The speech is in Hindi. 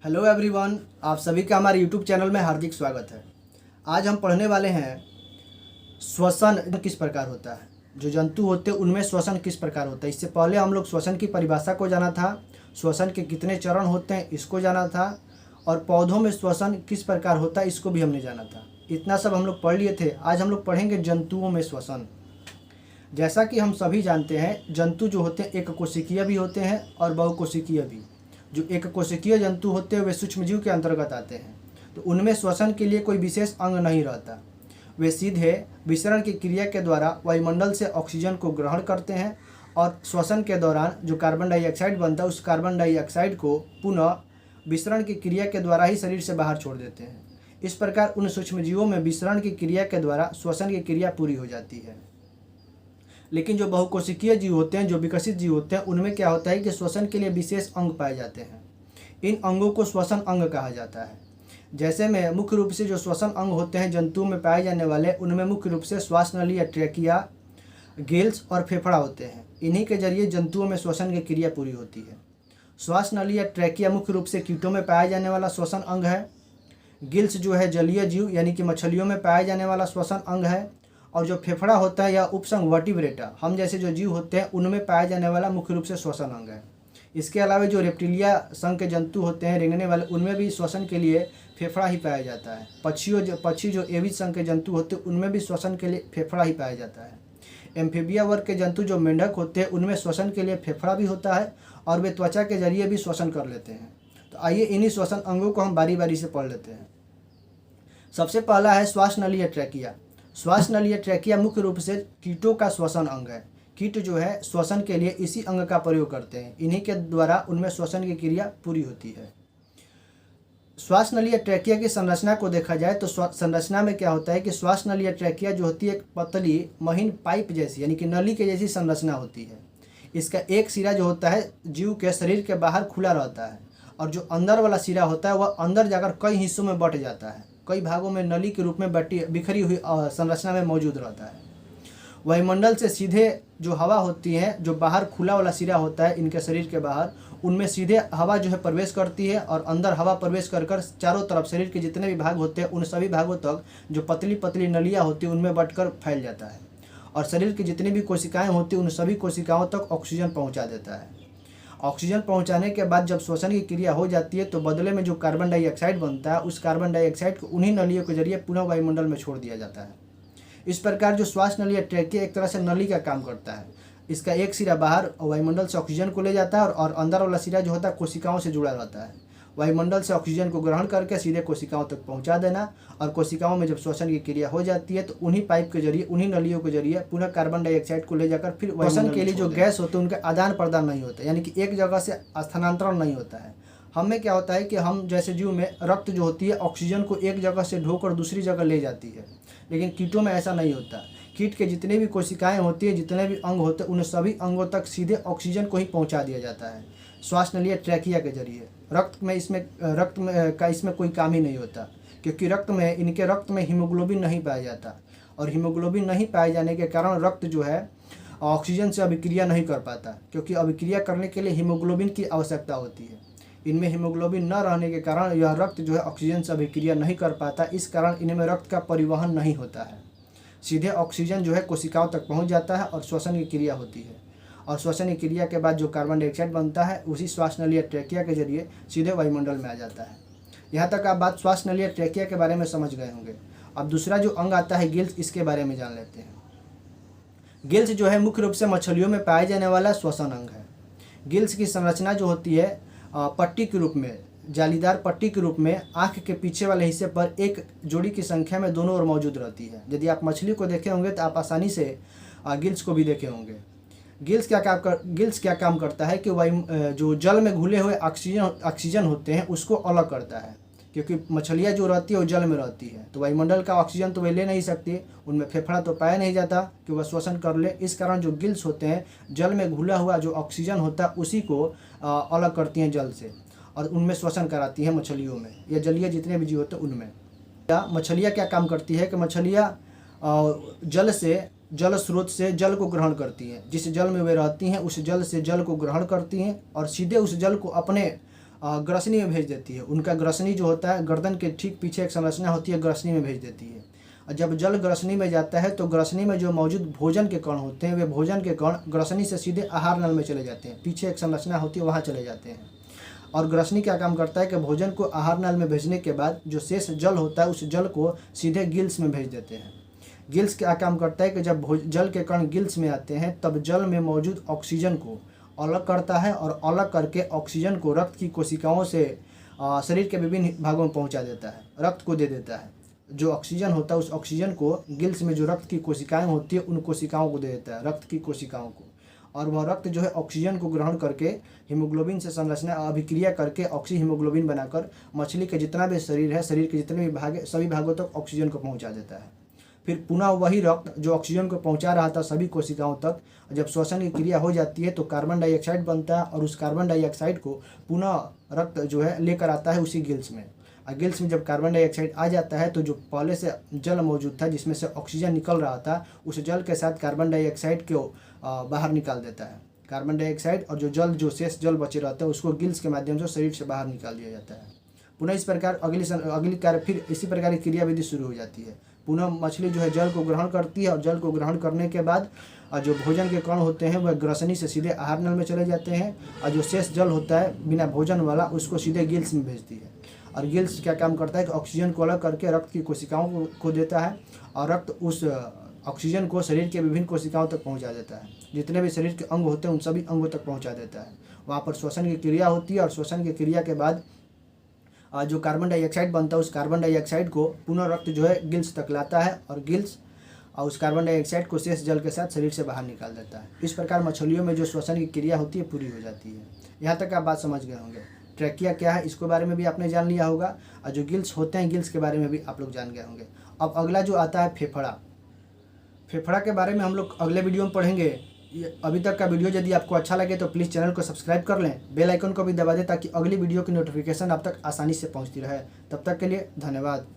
हेलो एवरीवन, आप सभी का हमारे यूट्यूब चैनल में हार्दिक स्वागत है। आज हम पढ़ने वाले हैं श्वसन किस प्रकार होता है। जो जंतु होते हैं उनमें श्वसन किस प्रकार होता है। इससे पहले हम लोग श्वसन की परिभाषा को जाना था, श्वसन के कितने चरण होते हैं इसको जाना था, और पौधों में श्वसन किस प्रकार होता है इसको भी हमने जाना था। इतना सब हम लोग पढ़ लिए थे। आज हम लोग पढ़ेंगे जंतुओं में श्वसन। जैसा कि हम सभी जानते हैं, जंतु जो होते हैं एक कोशिकीय भी होते हैं और बहुकोशिकीय भी। जो एक कोशिकीय जंतु होते हैं वे सूक्ष्मजीव के अंतर्गत आते हैं, तो उनमें श्वसन के लिए कोई विशेष अंग नहीं रहता। वे सीधे विसरण की क्रिया के द्वारा वायुमंडल से ऑक्सीजन को ग्रहण करते हैं और श्वसन के दौरान जो कार्बन डाइऑक्साइड बनता है उस कार्बन डाइऑक्साइड को पुनः विसरण की क्रिया के द्वारा ही शरीर से बाहर छोड़ देते हैं। इस प्रकार उन सूक्ष्मजीवों में विसरण की क्रिया के द्वारा श्वसन की क्रिया पूरी हो जाती है। लेकिन जो बहुकोशिकीय जीव होते हैं, जो विकसित जीव होते हैं, उनमें क्या होता है कि श्वसन के लिए विशेष अंग पाए जाते हैं। इन अंगों को श्वसन अंग कहा जाता है। जैसे में मुख्य रूप से जो श्वसन अंग होते हैं जंतुओं में पाए जाने वाले, उनमें मुख्य रूप से श्वास नली या ट्रैकिया, गिल्स और फेफड़ा होते हैं। इन्हीं के जरिए जंतुओं में श्वसन की क्रिया पूरी होती है। श्वास नली या ट्रैकिया मुख्य रूप से कीटों में पाया जाने वाला श्वसन अंग है। गिल्स जो है जलीय जीव यानी कि मछलियों में पाया जाने वाला श्वसन अंग है। और जो फेफड़ा होता है या उपसंग वर्टिब्रेटा, हम जैसे जो जीव होते हैं उनमें पाया जाने वाला मुख्य रूप से श्वसन अंग है। इसके अलावा जो रेप्टिलिया संघ के जंतु होते हैं रेंगने वाले, उनमें भी श्वसन के लिए फेफड़ा ही पाया जाता है। पक्षी जो एविज संघ के जंतु होते हैं उनमें भी श्वसन के लिए फेफड़ा ही पाया जाता है। एम्फीबिया वर्ग के जंतु जो मेंढक होते हैं उनमें श्वसन के लिए फेफड़ा भी होता है और वे त्वचा के जरिए भी श्वसन कर लेते हैं। तो आइए इन्हीं श्वसन अंगों को हम बारी बारी से पढ़ लेते हैं। सबसे पहला है श्वास नली या ट्रैकिया। श्वास नली या ट्रैकिया मुख्य रूप से कीटों का श्वसन अंग है। कीट जो है श्वसन के लिए इसी अंग का प्रयोग करते हैं। इन्हीं के द्वारा उनमें श्वसन की क्रिया पूरी होती है। श्वास नली या ट्रैकिया की संरचना को देखा जाए तो संरचना में क्या होता है कि श्वास नली या ट्रैकिया जो होती है एक पतली महीन पाइप जैसी यानी कि नली के जैसी संरचना होती है। इसका एक सिरा जो होता है जीव के शरीर के बाहर खुला रहता है और जो अंदर वाला सिरा होता है वह अंदर जाकर कई हिस्सों में बंट जाता है, कई भागों में नली के रूप में बिखरी हुई संरचना में मौजूद रहता है। वायुमंडल से सीधे जो हवा होती है, जो बाहर खुला वाला सिरा होता है इनके शरीर के बाहर, उनमें सीधे हवा जो है प्रवेश करती है और अंदर हवा प्रवेश कर कर चारों तरफ शरीर के जितने भी भाग होते हैं उन सभी भागों तक जो पतली पतली नलियाँ होती हैं उनमें बंटकर फैल जाता है और शरीर की जितनी भी कोशिकाएँ होती हैं उन सभी कोशिकाओं तक ऑक्सीजन पहुँचा देता है। ऑक्सीजन पहुंचाने के बाद जब श्वसन की क्रिया हो जाती है तो बदले में जो कार्बन डाइऑक्साइड बनता है उस कार्बन डाइऑक्साइड को उन्हीं नलियों के जरिए पुनः वायुमंडल में छोड़ दिया जाता है। इस प्रकार जो श्वास नली या ट्रैकिया एक तरह से नली का काम करता है। इसका एक सिरा बाहर वायुमंडल से ऑक्सीजन को ले जाता है और अंदर वाला सिरा जो होता है कोशिकाओं से जुड़ा रहता है। वायुमंडल से ऑक्सीजन को ग्रहण करके सीधे कोशिकाओं तक पहुंचा देना और कोशिकाओं में जब श्वसन की क्रिया हो जाती है तो उन्हीं पाइप के जरिए, उन्हीं नलियों के जरिए पुनः कार्बन डाइऑक्साइड को ले जाकर फिर श्वसन के लिए जो गैस होते हैं उनका आदान प्रदान नहीं होता, यानी कि एक जगह से स्थानांतरण नहीं होता है। हमें क्या होता है कि हम जैसे जीव में रक्त जो होती है ऑक्सीजन को एक जगह से ढोकर दूसरी जगह ले जाती है, लेकिन कीटों में ऐसा नहीं होता। कीट के जितने भी कोशिकाएँ होती है, जितने भी अंग होते हैं, उन सभी अंगों तक सीधे ऑक्सीजन को ही पहुँचा दिया जाता है श्वास नली या ट्रैकिया के जरिए। रक्त में इसमें कोई काम ही नहीं होता, क्योंकि इनके रक्त में हीमोग्लोबिन नहीं पाया जाता और हीमोग्लोबिन नहीं पाए जाने के कारण रक्त जो है ऑक्सीजन से अभिक्रिया नहीं कर पाता, क्योंकि अभिक्रिया करने के लिए हीमोग्लोबिन की आवश्यकता होती है। इनमें हीमोग्लोबिन न रहने के कारण यह रक्त जो है ऑक्सीजन से अभिक्रिया नहीं कर पाता। इस कारण इनमें रक्त का परिवहन नहीं होता है। सीधे ऑक्सीजन जो है कोशिकाओं तक पहुँच जाता है और श्वसन की क्रिया होती है और श्वसन की क्रिया के बाद जो कार्बन डाइऑक्साइड बनता है उसी श्वास नली या ट्रैकिया के जरिए सीधे वायुमंडल में आ जाता है। यहाँ तक आप बात श्वास नली या ट्रैकिया के बारे में समझ गए होंगे। अब दूसरा जो अंग आता है गिल्स, इसके बारे में जान लेते हैं। गिल्स जो है मुख्य रूप से मछलियों में पाए जाने वाला श्वसन अंग है। गिल्स की संरचना जो होती है पट्टी के रूप में, जालीदार पट्टी के रूप में आँख के पीछे वाले हिस्से पर एक जोड़ी की संख्या में दोनों ओर मौजूद रहती है। यदि आप मछली को देखे होंगे तो आप आसानी से गिल्स को भी देखे होंगे। गिल्स क्या काम करता है कि जो जल में घुले हुए ऑक्सीजन होते हैं उसको अलग करता है, क्योंकि मछलियाँ जो रहती है वो जल में रहती है तो वायुमंडल का ऑक्सीजन तो वे ले नहीं सकती, उनमें फेफड़ा तो पाया नहीं जाता कि वह श्वसन कर ले। इस कारण जो गिल्स होते हैं जल में घुला हुआ जो ऑक्सीजन होता है उसी को अलग करती हैं जल से और उनमें श्वसन कराती हैं मछलियों में या जलीय जितने भी जीव होते हैं उनमें। मछलियाँ क्या काम करती है कि मछलियाँ जल स्रोत से जल को ग्रहण करती हैं। जिस जल में वे रहती हैं उस जल से जल को ग्रहण करती हैं और सीधे उस जल को अपने ग्रसनी में भेज देती है। उनका ग्रसनी जो होता है गर्दन के ठीक पीछे एक संरचना होती है, ग्रसनी में भेज देती है। और जब जल ग्रसनी में जाता है तो ग्रसनी में जो मौजूद भोजन के कण होते हैं वे भोजन के कण ग्रसनी से सीधे आहार नल में चले जाते हैं। पीछे एक संरचना होती है, वहाँ चले जाते हैं। और ग्रसनी क्या काम करता है कि भोजन को आहार नल में भेजने के बाद जो शेष जल होता है उस जल को सीधे गिल्स में भेज देते हैं। गिल्स क्या काम करता है कि जब जल के कण गिल्स में आते हैं तब जल में मौजूद ऑक्सीजन को अलग करता है और अलग करके ऑक्सीजन को रक्त की कोशिकाओं से शरीर के विभिन्न भागों में पहुंचा देता है, रक्त को दे देता है। जो ऑक्सीजन होता है उस ऑक्सीजन को गिल्स में जो रक्त की कोशिकाएं होती है उन कोशिकाओं को दे देता है, रक्त की कोशिकाओं को। और वह रक्त जो है ऑक्सीजन को ग्रहण करके हीमोग्लोबिन से संरचना अभिक्रिया करके ऑक्सी हीमोग्लोबिन बनाकर मछली के जितना भी शरीर है, शरीर के जितने भी भाग है सभी भागों तक ऑक्सीजन को पहुँचा देता है। फिर पुनः वही रक्त जो ऑक्सीजन को पहुंचा रहा था सभी कोशिकाओं तक, जब श्वसन की क्रिया हो जाती है तो कार्बन डाइऑक्साइड बनता है और उस कार्बन डाइऑक्साइड को पुनः रक्त जो है लेकर आता है उसी गिल्स में। और गिल्स में जब कार्बन डाइऑक्साइड आ जाता है तो जो पहले से जल मौजूद था जिसमें से ऑक्सीजन निकल रहा था उस जल के साथ कार्बन डाइऑक्साइड को बाहर निकाल देता है। कार्बन डाइऑक्साइड और जो शेष जल बचे रहता है उसको गिल्स के माध्यम से शरीर से बाहर निकाल दिया जाता है। पुनः इस प्रकार अगली कार्य फिर इसी प्रकार की क्रियाविधि शुरू हो जाती है। पुनः मछली जो है जल को ग्रहण करती है और जल को ग्रहण करने के बाद जो भोजन के कण होते हैं वह ग्रसनी से सीधे आहार नल में चले जाते हैं और जो शेष जल होता है बिना भोजन वाला उसको सीधे गिल्स में भेजती है। और गिल्स क्या काम करता है कि ऑक्सीजन को अलग करके रक्त की कोशिकाओं को देता है और रक्त उस ऑक्सीजन को शरीर के विभिन्न कोशिकाओं तक पहुंचा देता है। जितने भी शरीर के अंग होते हैं उन सभी अंगों तक पहुंचा देता है। वहाँ पर श्वसन की क्रिया होती है और श्वसन की क्रिया के बाद जो कार्बन डाइऑक्साइड बनता है उस कार्बन डाइऑक्साइड को पुनः रक्त जो है गिल्स तक लाता है और गिल्स और उस कार्बन डाइऑक्साइड को शेष जल के साथ शरीर से बाहर निकाल देता है। इस प्रकार मछलियों में जो श्वसन की क्रिया होती है पूरी हो जाती है। यहाँ तक आप बात समझ गए होंगे। ट्रैकिया क्या है इसके बारे में भी आपने जान लिया होगा और जो गिल्स होते हैं गिल्स के बारे में भी आप लोग जान गए होंगे। अब अगला जो आता है फेफड़ा। फेफड़ा के बारे में हम लोग अगले वीडियो में पढ़ेंगे। अभी तक का वीडियो यदि आपको अच्छा लगे तो प्लीज़ चैनल को सब्सक्राइब कर लें, बेल आइकन को भी दबा दें ताकि अगली वीडियो की नोटिफिकेशन आप तक आसानी से पहुंचती रहे। तब तक के लिए धन्यवाद।